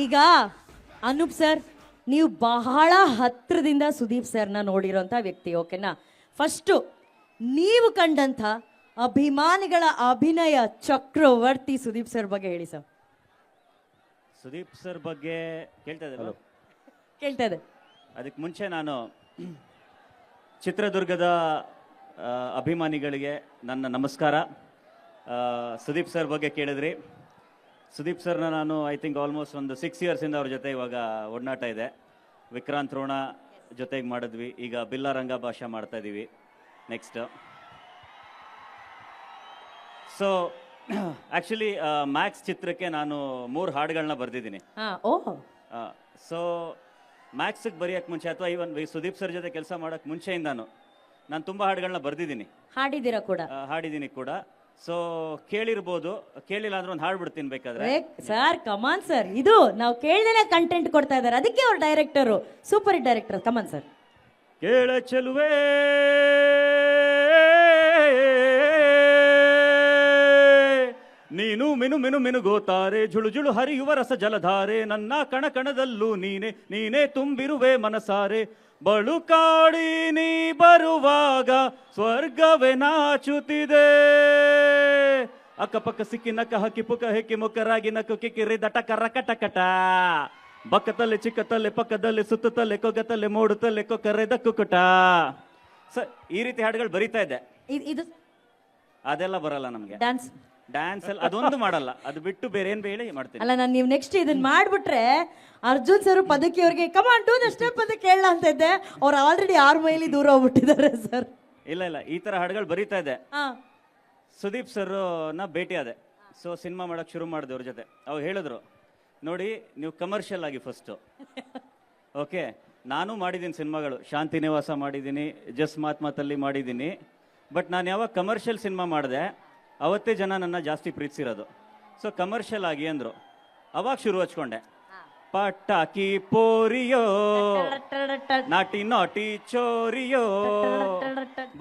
ಈಗ ಅನೂಪ್ ಸರ್, ನೀವು ಬಹಳ ಹತ್ರದಿಂದ ಸುದೀಪ್ ಸರ್ನ ನೋಡಿರೋಂಥ ವ್ಯಕ್ತಿ, ಓಕೆನಾ? ಫಸ್ಟು ನೀವು ಕಂಡಂಥ ಅಭಿಮಾನಿಗಳ ಅಭಿನಯ ಚಕ್ರವರ್ತಿ ಸುದೀಪ್ ಸರ್ ಬಗ್ಗೆ ಹೇಳಿ ಸರ್. ಸುದೀಪ್ ಸರ್ ಬಗ್ಗೆ ಕೇಳ್ತಾ ಇದ್ದಾರೆ. ಕೇಳ್ತಾ ಇದೆ. ಅದಕ್ಕೆ ಮುಂಚೆ ನಾನು ಚಿತ್ರದುರ್ಗದ ಅಭಿಮಾನಿಗಳಿಗೆ ನನ್ನ ನಮಸ್ಕಾರ. ಸುದೀಪ್ ಸರ್ ಬಗ್ಗೆ ಕೇಳಿದ್ರಿ. ಸುದೀಪ್ ಸರ್ನ ನಾನು ಐ ಥಿಂಕ್ ಆಲ್ಮೋಸ್ಟ್ ಒಂದು 6 ಇಯರ್ಸಿಂದ ಅವ್ರ ಜೊತೆ ಇವಾಗ ಒಡನಾಟ ಇದೆ. ವಿಕ್ರಾಂತ್ ರೋಣ ಜೊತೆಗೆ ಮಾಡಿದ್ವಿ, ಈಗ ಬಿಲ್ಲ ರಂಗ ಭಾಷಾ ಮಾಡ್ತಾ ಇದ್ದೀವಿ ನೆಕ್ಸ್ಟ್. ಸೊ ಆ್ಯಕ್ಚುಲಿ ಮ್ಯಾಕ್ಸ್ ಚಿತ್ರಕ್ಕೆ ನಾನು 3 ಹಾಡುಗಳನ್ನ ಬರೆದಿದ್ದೀನಿ. ಸೊ ಮ್ಯಾಕ್ಸಿಗೆ ಬರೆಯೋಕ್ಕೆ ಮುಂಚೆ ಅಥವಾ ಇವನ್ ಸುದೀಪ್ ಸರ್ ಜೊತೆ ಕೆಲಸ ಮಾಡೋಕ್ಕೆ ಮುಂಚೆಯಿಂದಾನು ನಾನು ತುಂಬ ಹಾಡುಗಳನ್ನ ಬರೆದಿದ್ದೀನಿ, ಹಾಡಿದ್ದೀರಾ ಕೂಡ? ಹಾಡಿದ್ದೀನಿ ಕೂಡ. ಸೊ ಕೇಳಿರ್ಬೋದು, ಕೇಳಿಲ್ಲ ಅಂದ್ರೆ ಒಂದು ಹಾಡು ಬಿಡ್ತೀನಿ ಬೇಕಾದ್ರೆ. ಸರ್ ಕಮಾನ್ ಸರ್, ಇದು ನಾವು ಕೇಳ್ದೇನೆ ಕಂಟೆಂಟ್ ಕೊಡ್ತಾ ಇದ್ದಾರೆ, ಅದಕ್ಕೆ ಅವ್ರ director super hit director. Come on sir. ಕೇಳ ಚೆಲುವೆ ನೀನು ಮಿನು ಮಿನು ಮಿನುಗೋತಾರೆ, ಜುಳು ಜುಳು ಹರಿಯುವ ರಸ ಜಲಧಾರೆ, ನನ್ನ ಕಣ ಕಣದಲ್ಲೂ ನೀನೆ ನೀನೇ ತುಂಬಿರುವೆ ಮನಸಾರೆ, ಬಳುಕಾಡಿ ನೀ ಬರುವಾಗ ಸ್ವರ್ಗವೇ ನಾಚುತ್ತಿದೆ, ಅಕ್ಕಪಕ್ಕ ಸಿಕ್ಕಿ ನಕ್ಕ ಹಕ್ಕಿ ಪುಕ್ಕ ಹೆಕ್ಕಿ ಮುಖರಾಗಿ ನಕ್ಕು ಕಿಕ್ಕಿರಿ ದಟ ಕರ ಕಟ ಬಕ್ಕತಲೆ ಚಿಕ್ಕತಲೆ ಪಕ್ಕದಲ್ಲಿ ಸುತ್ತತಲೆ ಕೊಗತಲೆ ಮೂಡುತ್ತಲೆ ಕೊಕ್ಕರೆದ ಕುಕುಟ. ಸರ್ ಈ ರೀತಿ ಹಾಡುಗಳು ಬರೀತಾ ಇದ್ದೆ. ಇದು ಅದೆಲ್ಲ ಬರಲ್ಲ ನಮ್ಗೆ. ಡ್ಯಾನ್ಸ್ ಎಲ್ಲ ಅದೊಂದು ಮಾಡಲ್ಲ, ಅದು ಬಿಟ್ಟು ಬೇರೆ ಏನ್ ಬೇಳೆ ಮಾಡ್ತೀನಿ. ಅಲ್ಲ, ನಾನು ನೀವು ನೆಕ್ಸ್ಟ್ ಇದನ್ನ ಮಾಡ್ಬಿಟ್ರೆ ಅರ್ಜುನ್ ಸರ್ ಪದಕ್ಕೆ ಅವ್ರಿಗೆ ಕಮಾನ್ ಟು ದ ಸ್ಟೆಪ್ ಅಂತ ಕೇಳಲ್ಲ ಅಂತ ಇದ್ದೆ. ಅವ್ರು ಆಲ್ರೆಡಿ 6 ಮೈಲಿ ದೂರ ಹೋಗ್ಬಿಟ್ಟಿದ್ದಾರೆ ಸರ್. ಇಲ್ಲ ಈ ತರ ಹಾಡುಗಳು ಬರೀತಾ ಇದೆ. ಸುದೀಪ್ ಸರ್ ನ ಭೇಟಿ ಆದೆ. ಸೊ ಸಿನಿಮಾ ಮಾಡಕ್ ಶುರು ಮಾಡಿದೆ ಅವ್ರ ಜೊತೆ. ಅವ್ರು ಹೇಳಿದ್ರು, ನೋಡಿ ನೀವು ಕಮರ್ಷಿಯಲ್ ಆಗಿ ಫಸ್ಟ್. ಓಕೆ, ನಾನು ಮಾಡಿದ್ದೀನಿ ಸಿನಿಮಾಗಳು, ಶಾಂತಿ ನಿವಾಸ ಮಾಡಿದ್ದೀನಿ, ಜಸ್ ಮಾತ್ಮಾತಲ್ಲಿ ಮಾಡಿದ್ದೀನಿ. ಬಟ್ ನಾನು ಯಾವಾಗ ಕಮರ್ಷಿಯಲ್ ಸಿನಿಮಾ ಮಾಡಿದೆ ಅವತ್ತೇ ಜನ ನನ್ನ ಜಾಸ್ತಿ ಪ್ರೀತಿಸಿರೋದು. ಸೊ ಕಮರ್ಷಿಯಲ್ ಆಗಿ ಅಂದ್ರು, ಅವಾಗ ಶುರು ಹಚ್ಕೊಂಡೆ. ಪಟಾಕಿ ಪೋರಿಯೋ ನಾಟಿ ನಾಟಿ ಚೋರಿಯೋ,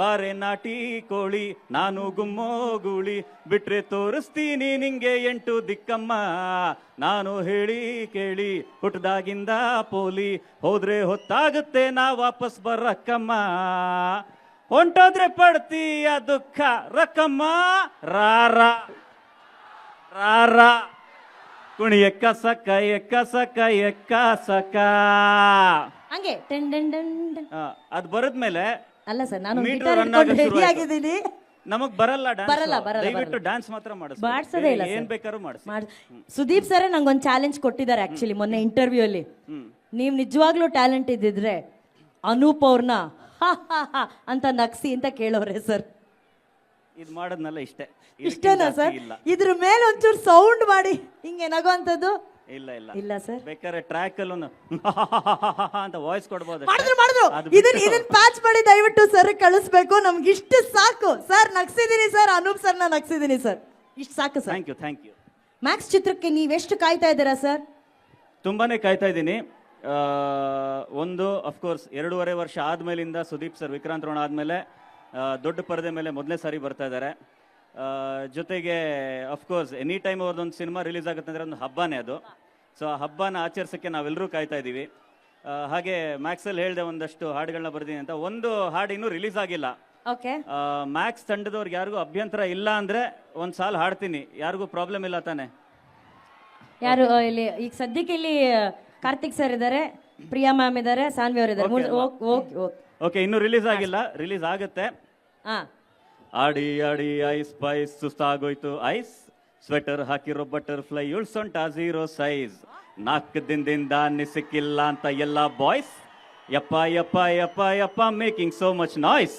ಬಾರೆ ನಾಟಿ ಕೋಳಿ ನಾನು ಗುಮ್ಮೋ ಗೂಳಿ, ಬಿಟ್ರೆ ತೋರಿಸ್ತೀನಿ ನಿಂಗೆ 8 ದಿಕ್ಕಮ್ಮ, ನಾನು ಹೇಳಿ ಕೇಳಿ ಹುಟ್ಟದಾಗಿಂದ ಪೋಲಿ, ಹೋದ್ರೆ ಹೊತ್ತಾಗುತ್ತೆ ನಾ ವಾಪಸ್ ಬರಕ್ಕಮ್ಮ, ಹೊಂಟೋದ್ರೆ ಪಡ್ತೀಯ ದುಃಖ ರಕ್ಕಮ್ಮ, ರಾರ ರಾರ ಕುಣಿ ಎಕ್ಕ ಸಕ್ಕ ಎಕ್ಕ ಸಕ್ಕ ಎಕ್ಕ ಸಕ್ಕ ಹಂಗೆ ಅದ್ ಬರದ್ಮೇಲೆ ಅಲ್ಲ ಸರ್, ನಾನು ಮೀಟರ್ ರನ್ ಆಗಕ್ಕೆ ಶುರು ಆಯ್ತು. ಆಗಿದ್ದೀನಿ. ನಮಗ್ ಬರಲ್ಲ ಬರಲ್ಲ, ಡ್ಯಾನ್ಸ್, ದಯವಿಟ್ಟು ಡ್ಯಾನ್ಸ್ ಮಾತ್ರ ಮಾಡಿಸೋದೇ ಇಲ್ಲ, ಏನ್ ಬೇಕಾದ್ರೂ ಮಾಡಿಸಿ. ಸುದೀಪ್ ಸರ್ ನಂಗೊಂದು ಚಾಲೆಂಜ್ ಕೊಟ್ಟಿದ್ದಾರೆ ಆಕ್ಚುಲಿ ಮೊನ್ನೆ ಇಂಟರ್ವ್ಯೂ ಅಲ್ಲಿ. ನೀವು ನಿಜವಾಗ್ಲೂ ಟ್ಯಾಲೆಂಟ್ ಇದ್ದಿದ್ರೆ ಅನೂಪ್ ಅವ್ರನ್ನ ಅಂತ ನಗ್ಸಿ ಅಂತ ಕೇಳೋರೆ ಸರ್. ಇದು ಮಾಡೋದ್ನಲ್ಲ ಇಷ್ಟೇನಾ ಸರ್? ಇದ್ರ ಮೇಲೆ ಒಂಚೂರು ಸೌಂಡ್ ಮಾಡಿ ಹಿಂಗೆ ನಗೋಂಥದ್ದು ಇಲ್ಲ ಸರ್. ಬೇಕಾದ್ರೆ ಟ್ರ್ಯಾಕ್ ಅಲ್ಲೂ ಅಂತ ವಾಯ್ಸ್ ಕೊಡ್ಬೋದು. ಮಾಡಿದ್ರು ಇದನ್ನ ಪ್ಯಾಚ್ ಮಾಡಿ ದಯವಿಟ್ಟು ಸರ್ ಕಳಿಸ್ಬೇಕು. ನಮ್ಗೆ ಇಷ್ಟು ಸಾಕು ಸರ್. ನಗ್ಸಿದೀನಿ ಸರ್, ಅನೂಪ್ ಸರ್ನ ನಗ್ಸಿದೀನಿ ಸರ್, ಇಷ್ಟು ಸಾಕು ಸರ್. Thank you. ಮ್ಯಾಕ್ಸ್ ಚಿತ್ರಕ್ಕೆ ನೀವೆಷ್ಟು ಕಾಯ್ತಾ ಇದ್ದೀರಾ ಸರ್? ತುಂಬಾನೇ ಕಾಯ್ತಾ ಇದ್ದೀನಿ. ಒಂದು ಅಫ್ಕೋರ್ಸ್ 2.5 ವರ್ಷ ಆದ್ಮೇಲಿಂದ ಸುದೀಪ್ ಸರ್ ವಿಕ್ರಾಂತ್ ರೋಣ ಆದ್ಮೇಲೆ ದೊಡ್ಡ ಪರದೆ ಮೇಲೆ ಮೊದಲನೇ ಸಾರಿ ಬರ್ತಾ ಇದ್ದಾರೆ. ಜೊತೆಗೆ ಅಫ್ಕೋರ್ಸ್ ಎನಿ ಟೈಮ್ ಅವ್ರದ್ದೊಂದು ಸಿನಿಮಾ ರಿಲೀಸ್ ಆಗುತ್ತೆ ಅಂದ್ರೆ ಒಂದು ಹಬ್ಬನೇ ಅದು. ಸೊ ಆ ಹಬ್ಬನ ಆಚರಿಸೋಕ್ಕೆ ನಾವೆಲ್ಲರೂ ಕಾಯ್ತಾ ಇದ್ದೀವಿ. ಹಾಗೆ ಮ್ಯಾಕ್ಸಲ್ಲಿ ಹೇಳಿದೆ ಒಂದಷ್ಟು ಹಾಡುಗಳನ್ನ ಬರ್ದೀನಿ ಅಂತ. ಒಂದು ಹಾಡು ಇನ್ನೂ ರಿಲೀಸ್ ಆಗಿಲ್ಲ. ಮ್ಯಾಕ್ಸ್ ತಂಡದವ್ರಿಗೆ ಯಾರಿಗೂ ಅಭ್ಯಂತರ ಇಲ್ಲ ಅಂದ್ರೆ ಒಂದ್ ಸಾಲ ಹಾಡ್ತೀನಿ, ಯಾರಿಗೂ ಪ್ರಾಬ್ಲಮ್ ಇಲ್ಲ ತಾನೆ? ಯಾರು ಇಲ್ಲಿ ಈಗ ಸದ್ಯಕ್ಕೆ ಇಲ್ಲಿ ಕಾರ್ತಿಕ್ ಸರ್ ಇದ್ದಾರೆ, ಪ್ರಿಯಾ ಮ್ಯಾಮ್ ಇದ್ದಾರೆ, ಸಾನ್ವಿ ಅವರು ಇದ್ದಾರೆ. ಓಕೆ, ಇನ್ನೂ ರಿಲೀಸ್ ಆಗಿಲ್ಲ, ರಿಲೀಸ್ ಆಗುತ್ತೆ. ಆಡಿ ಆಡಿ ಐಸ್ ಪೈಸ್ ಸುಸ್ತಾಗೋಯ್ತು ಐಸ್, ಸ್ವೆಟರ್ ಹಾಕಿರೋ ಬಟರ್ ಫ್ಲೈ ಸೊಂಟ 0 ಸೈಜ್, 4 ದಿನದಿಂದ ಸಿಕ್ಕಿಲ್ಲ ಅಂತ ಎಲ್ಲ ಬಾಯ್ಸ್, ಯಪ್ಪ ಯಪ್ಪ ಯಪ್ಪ ಯಪ್ಪ making so much noise.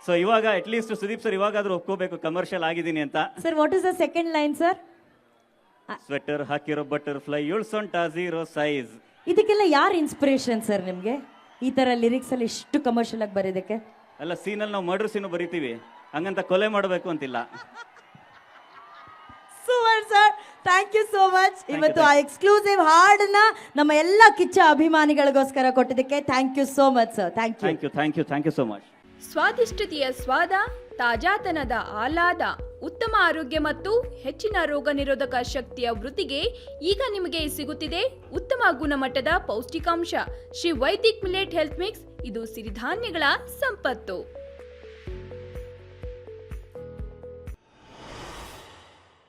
So ಇವಾಗ ಅಟ್ಲೀಸ್ಟ್ ಸುದೀಪ್ ಸರ್ ಇವಾಗಾದ್ರೂ ಒಪ್ಕೋಬೇಕು ಕಮರ್ಷಿಯಲ್ ಆಗಿದ್ದೀನಿ ಅಂತ. Sir what is the second line sir? Sweater ಹಾಕಿರೋ ಬಟರ್ ಫ್ಲೈ ಸೊಂಟ 0 ಸೈಜ್. ಇದಕ್ಕೆಲ್ಲ ಯಾರು ಇನ್ಸ್ಪಿರೇಷನ್ ಸರ್ ನಿಮ್ಗೆ ಈ ತರ ಲಿರಿಕ್ಸ್ ಅಲ್ಲಿ ಇಷ್ಟು ಕಮರ್ಷಿಯಲ್ ಆಗಿ ಬರೀದಕ್ಕೆ? ಅಲ್ಲ, ಸೀನಲ್ಲಿ ನಾವು ಮರ್ಡರ್ ಸೀನು ಬರೀತೀವಿ, ಹಂಗಂತ ಕೊಲೆ ಮಾಡಬೇಕು ಅಂತಿಲ್ಲ. Super sir, thank you so much. ಇವತ್ತು ಆ ಎಕ್ಸ್ಕ್ಲೂಸಿವ್ ಹಾಡನ್ನ ನಮ್ಮ ಎಲ್ಲ ಕಿಚ್ಚ ಅಭಿಮಾನಿಗಳಿಗೋಸ್ಕರ ಕೊಟ್ಟಿದ್ದಕ್ಕೆ thank you so much sir. Thank you so much. ಸ್ವಾದಿಷ್ಟತೆಯ ಸ್ವಾದ ತಾಜಾತನದ ಆಹ್ಲಾದ, ಉತ್ತಮ ಆರೋಗ್ಯ ಮತ್ತು ಹೆಚ್ಚಿನ ರೋಗ ನಿರೋಧಕ ಶಕ್ತಿಯ ವೃದ್ಧಿಗೆ ಈಗ ನಿಮಗೆ ಸಿಗುತ್ತಿದೆ ಉತ್ತಮ ಗುಣಮಟ್ಟದ ಪೌಷ್ಟಿಕಾಂಶ Shri Vaidik millet health mix. ಇದು ಸಿರಿಧಾನ್ಯಗಳ ಸಂಪತ್ತು.